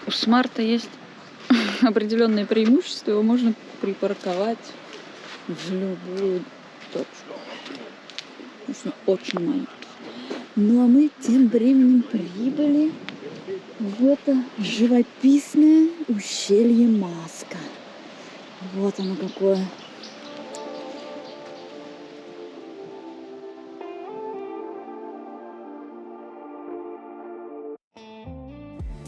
у смарта есть определенные преимущества, его можно припарковать в любую точку. Конечно, очень маленький. Ну а мы тем временем прибыли в это живописное ущелье Маска. Вот оно какое.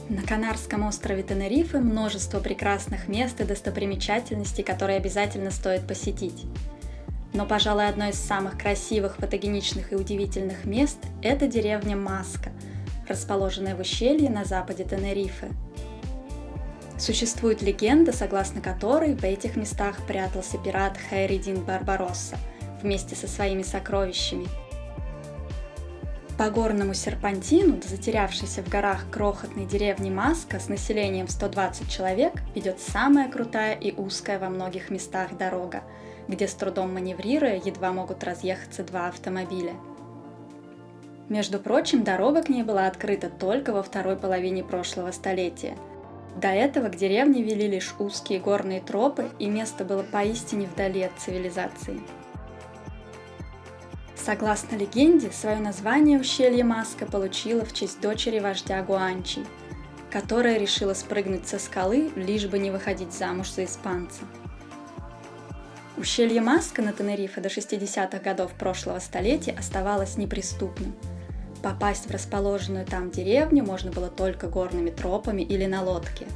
На Канарском острове Тенерифе множество прекрасных мест и достопримечательностей, которые обязательно стоит посетить. Но, пожалуй, одно из самых красивых, фотогеничных и удивительных мест – это деревня Маска, расположенная в ущелье на западе Тенерифе. Существует легенда, согласно которой в этих местах прятался пират Хайреддин Барбаросса вместе со своими сокровищами. По горному серпантину до затерявшейся в горах крохотной деревни Маска с населением 120 человек ведет самая крутая и узкая во многих местах дорога, где с трудом маневрируя едва могут разъехаться два автомобиля. Между прочим, дорога к ней была открыта только во второй половине прошлого столетия. До этого к деревне вели лишь узкие горные тропы, и место было поистине вдали от цивилизации. Согласно легенде, свое название ущелье Маска получило в честь дочери вождя Гуанчи, которая решила спрыгнуть со скалы, лишь бы не выходить замуж за испанца. Ущелье Маска на Тенерифе до 60-х годов прошлого столетия оставалось неприступным. Попасть в расположенную там деревню можно было только горными тропами или на лодке.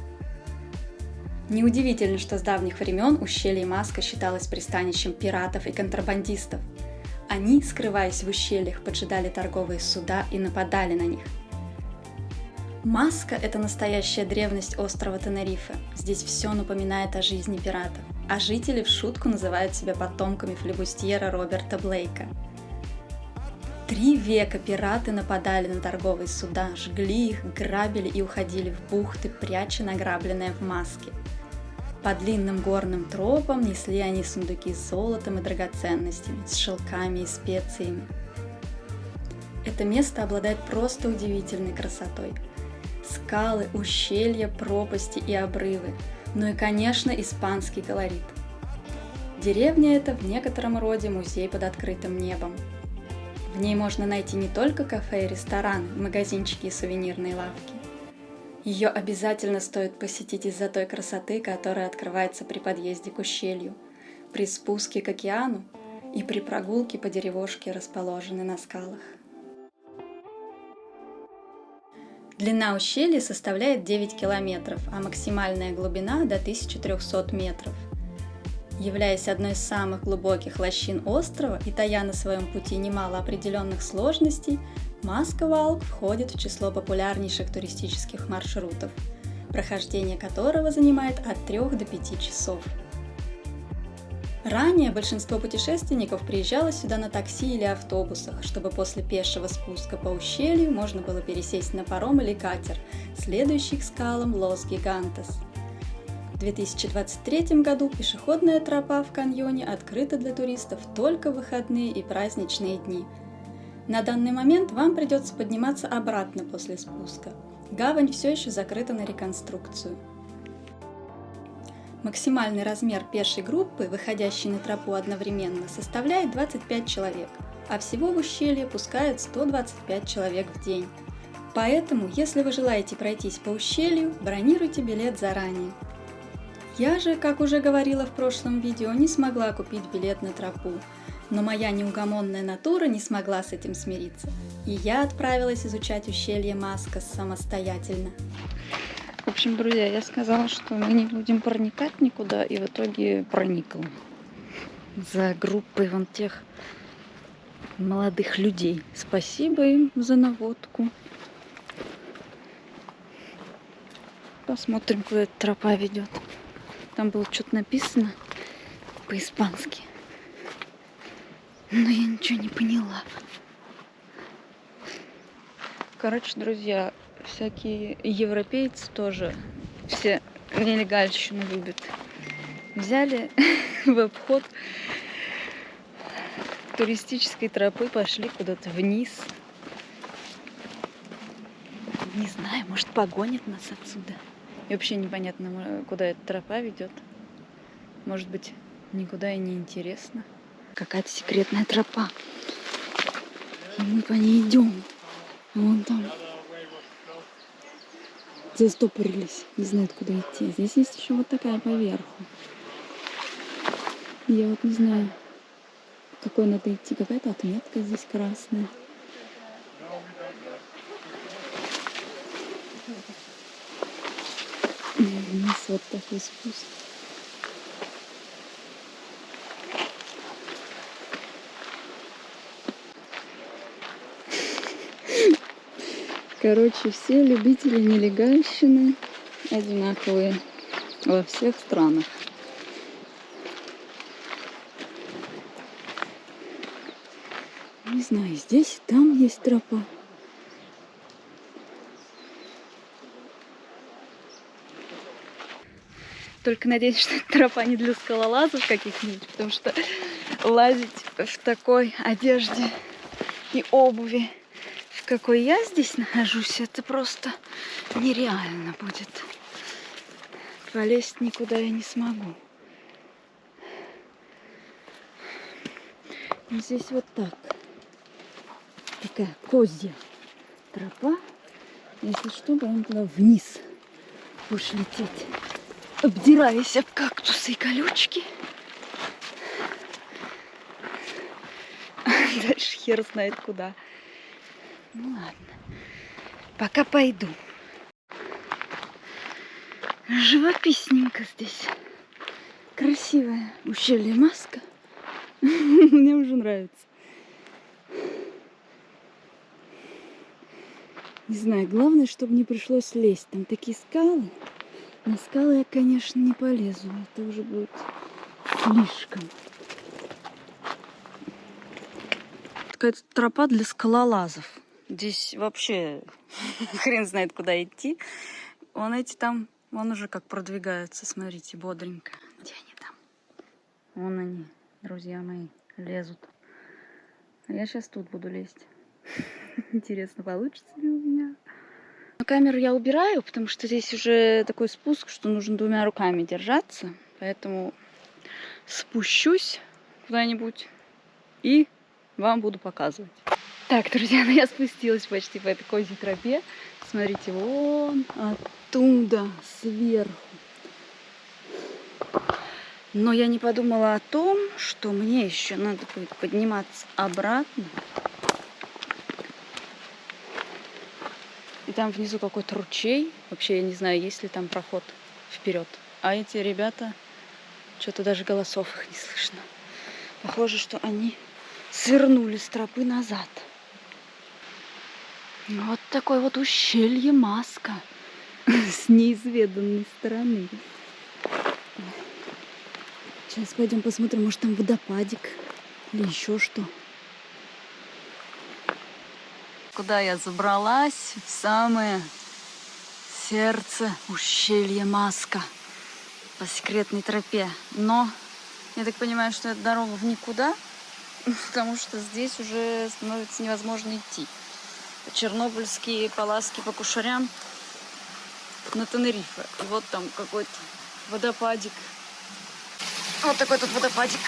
Неудивительно, что с давних времен ущелье Маска считалось пристанищем пиратов и контрабандистов. Они, скрываясь в ущельях, поджидали торговые суда и нападали на них. Маска – это настоящая древность острова Тенерифе. Здесь все напоминает о жизни пиратов, а жители в шутку называют себя потомками флебустьера Роберта Блейка. 3 века пираты нападали на торговые суда, жгли их, грабили и уходили в бухты, пряча награбленное в Маске. По длинным горным тропам несли они сундуки с золотом и драгоценностями, с шелками и специями. Это место обладает просто удивительной красотой. Скалы, ущелья, пропасти и обрывы, ну и, конечно, испанский колорит. Деревня эта в некотором роде музей под открытым небом. В ней можно найти не только кафе и рестораны, магазинчики и сувенирные лавки. Ее обязательно стоит посетить из-за той красоты, которая открывается при подъезде к ущелью, при спуске к океану и при прогулке по деревушке, расположенной на скалах. Длина ущелья составляет 9 километров, а максимальная глубина до 1300 метров. Являясь одной из самых глубоких лощин острова и тая на своем пути немало определенных сложностей, Маска-Валк входит в число популярнейших туристических маршрутов, прохождение которого занимает от 3 до 5 часов. Ранее большинство путешественников приезжало сюда на такси или автобусах, чтобы после пешего спуска по ущелью можно было пересесть на паром или катер, следующий к скалам Лос-Гигантес. В 2023 году пешеходная тропа в каньоне открыта для туристов только в выходные и праздничные дни. На данный момент вам придется подниматься обратно после спуска. Гавань все еще закрыта на реконструкцию. Максимальный размер пешей группы, выходящей на тропу одновременно, составляет 25 человек, а всего в ущелье пускают 125 человек в день. Поэтому, если вы желаете пройтись по ущелью, бронируйте билет заранее. Я же, как уже говорила в прошлом видео, не смогла купить билет на тропу, но моя неугомонная натура не смогла с этим смириться, и я отправилась изучать ущелье Маска самостоятельно. В общем, друзья, я сказала, что мы не будем проникать никуда, и в итоге проникла. За группой вон тех молодых людей. Спасибо им за наводку. Посмотрим, куда эта тропа ведет. Там было что-то написано по-испански, но я ничего не поняла. Короче, друзья, всякие европейцы тоже все нелегальщину любят. Взяли в обход туристической тропы, пошли куда-то вниз. Не знаю, может, погонят нас отсюда. И вообще непонятно, куда эта тропа ведет. Может быть, никуда и не интересно. Какая-то секретная тропа. И мы по ней идем. Вон там. Застопорились. Не знают, куда идти. Здесь есть еще вот такая поверху. Я вот не знаю, какой надо идти. Какая-то отметка здесь красная. У нас вот такой спуск. Короче, все любители нелегальщины одинаковые во всех странах. Не знаю, здесь и там есть тропа. Только надеюсь, что эта тропа не для скалолазов каких-нибудь, потому что лазить в такой одежде и обуви, в какой я здесь нахожусь, это просто нереально будет. Полезть никуда я не смогу. И здесь вот так. Такая козья тропа. Если что, прям туда вниз будешь лететь, обдираясь об кактусы и колючки. Дальше хер знает куда. Ну ладно, пока пойду. Живописненько здесь. Красивое ущелье Маска. Мне уже нравится. Не знаю, главное, чтобы не пришлось лезть. Там такие скалы. На скалы я, конечно, не полезу. Это уже будет слишком. Какая-то тропа для скалолазов. Здесь вообще хрен знает, куда идти. Вон эти там, вон уже как продвигаются. Смотрите, бодренько. Где они там? Вон они, друзья мои, лезут. А я сейчас тут буду лезть. Интересно, получится ли у меня? Но камеру я убираю, потому что здесь уже такой спуск, что нужно двумя руками держаться. Поэтому спущусь куда-нибудь и вам буду показывать. Так, друзья, ну я спустилась почти по этой козьей тропе. Смотрите, вон оттуда, сверху. Но я не подумала о том, что мне еще надо будет подниматься обратно. И там внизу какой-то ручей. Вообще я не знаю, есть ли там проход вперед. А эти ребята, что-то даже голосов их не слышно. Похоже, что они свернули с тропы назад. Вот такое вот ущелье Маска с неизведанной стороны. Сейчас пойдем посмотрим, может там водопадик или еще что. Куда я забралась? В самое сердце ущелья Маска по секретной тропе. Но я так понимаю, что это дорога в никуда, потому что здесь уже становится невозможно идти. Чернобыльские паласки по кушарям на Тенерифе. И вот там какой-то водопадик. Вот такой тут водопадик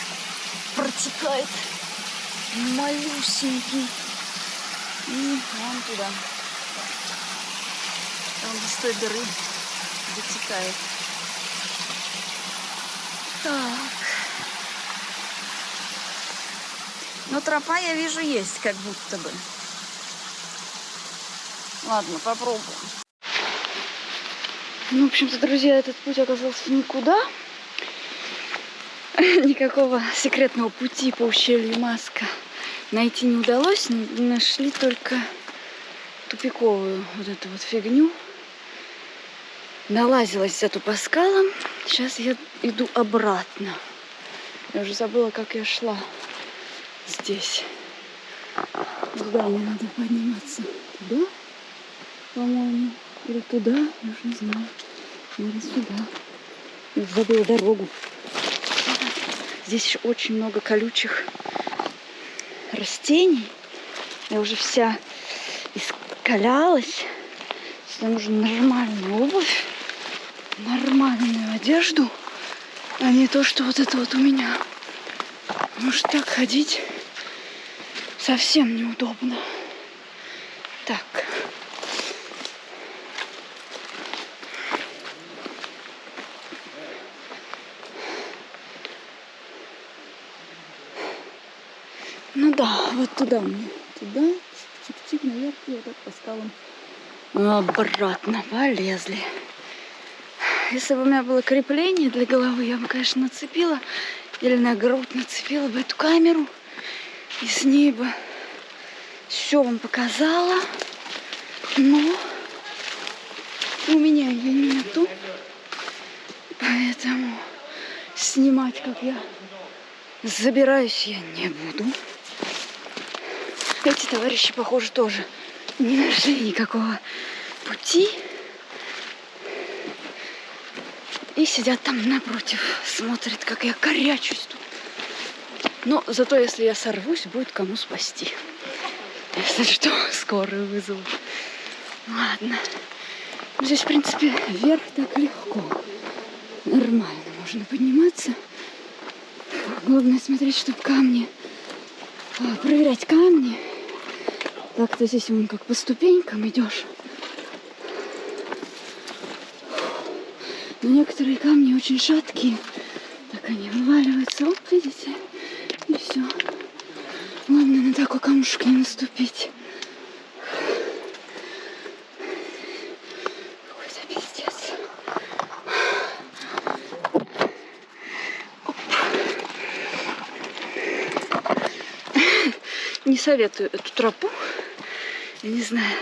протекает. Малюсенький. И вон туда. Он без той дыры дотекает. Так. Но тропа, я вижу, есть как будто бы. Ладно, попробуем. Ну, в общем-то, друзья, этот путь оказался никуда. Никакого секретного пути по ущелью Маска найти не удалось. Нашли только тупиковую вот эту вот фигню. Налазилась зато по скалам. Сейчас я иду обратно. Я уже забыла, как я шла здесь. Куда мне надо подниматься? Туда, по-моему. Или туда? Я уже не знаю. Наверное, сюда. Я забыла дорогу. Здесь еще очень много колючих растений. Я уже вся искалялась. Сюда нужна нормальная обувь. нормальную одежду, а не то, что вот это вот у меня. Потому что так ходить совсем неудобно. Так. Ну да, вот туда мне. Туда, чик-чик, наверх, и вот так по скалам. Обратно полезли. Если бы у меня было крепление для головы, я бы, конечно, нацепила или на грудь нацепила бы эту камеру и с ней бы все вам показала. Но у меня ее нету, поэтому снимать, как я забираюсь, я не буду. Эти товарищи, похоже, тоже не нашли никакого пути. И сидят там напротив, смотрят, как я корячусь тут. Но зато, если я сорвусь, будет кому спасти. Если что, скорую вызову. Ладно. Здесь, в принципе, вверх так легко. Нормально можно подниматься. Главное смотреть, чтобы камни... Проверять камни. Так-то здесь вон как по ступенькам идешь. Но некоторые камни очень шаткие. Так они вываливаются. Оп, видите? И все. Главное на такой камушек не наступить. Какой-то пиздец. Оп. Не советую эту тропу. Я не знаю,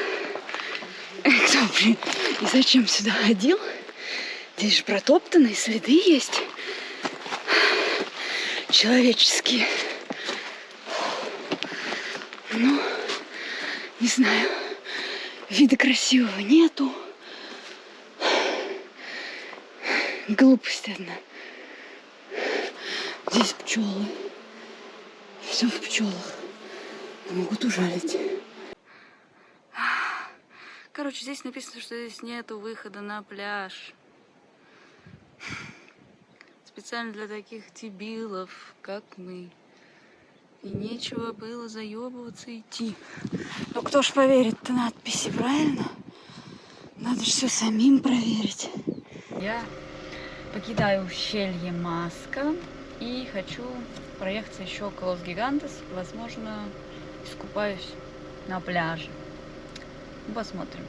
кто, блин, и зачем сюда ходил. Здесь же протоптанные следы есть. Человеческие. Ну, не знаю. Вида красивого нету. Глупость одна. Здесь пчелы. Все в пчелах. Могут ужалить. Короче, здесь написано, что здесь нету выхода на пляж. Специально для таких дебилов, как мы. И нечего было заебываться идти. Ну кто ж поверит-то надписи, правильно? Надо же все самим проверить. Я покидаю ущелье Маска и хочу проехаться еще около Лос-Гигантес. Возможно, искупаюсь на пляже. Посмотрим.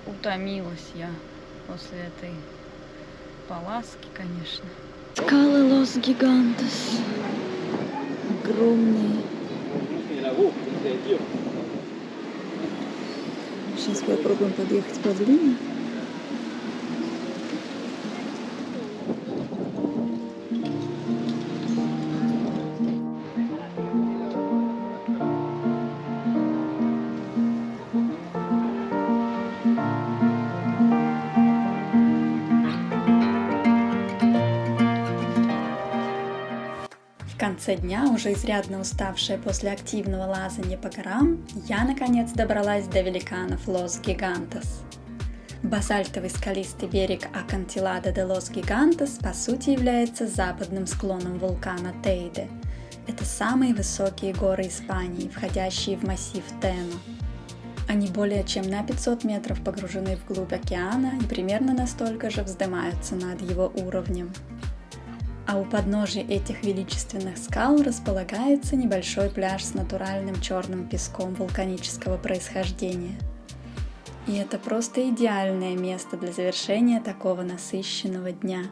Утомилась я после этой поласки, конечно. Скалы Лос-Гигантес. Огромные. Сейчас попробуем подъехать поближе. В конце дня, уже изрядно уставшая после активного лазания по горам, я наконец добралась до великанов Лос-Гигантес. Базальтовый скалистый берег Акантилада де Лос-Гигантес по сути является западным склоном вулкана Тейде. Это самые высокие горы Испании, входящие в массив Тено. Они более чем на 500 метров погружены вглубь океана и примерно настолько же вздымаются над его уровнем. А у подножия этих величественных скал располагается небольшой пляж с натуральным черным песком вулканического происхождения. И это просто идеальное место для завершения такого насыщенного дня.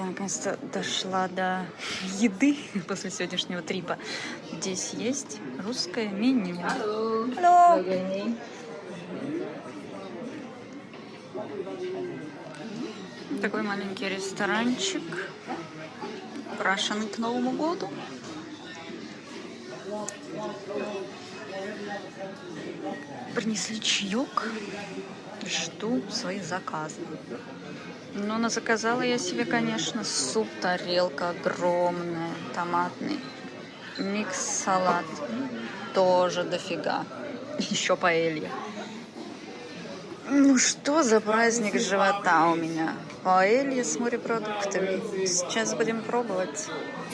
наконец-то дошла до еды после сегодняшнего трипа. Здесь есть русское меню. Алло! Такой маленький ресторанчик, украшенный к Новому году. Принесли чаек. Жду свои заказы. Но заказала я себе, конечно, суп, тарелка огромная, томатный, микс-салат, тоже дофига. Еще паэлья. Ну что за праздник живота у меня? Паэлья с морепродуктами. Сейчас будем пробовать.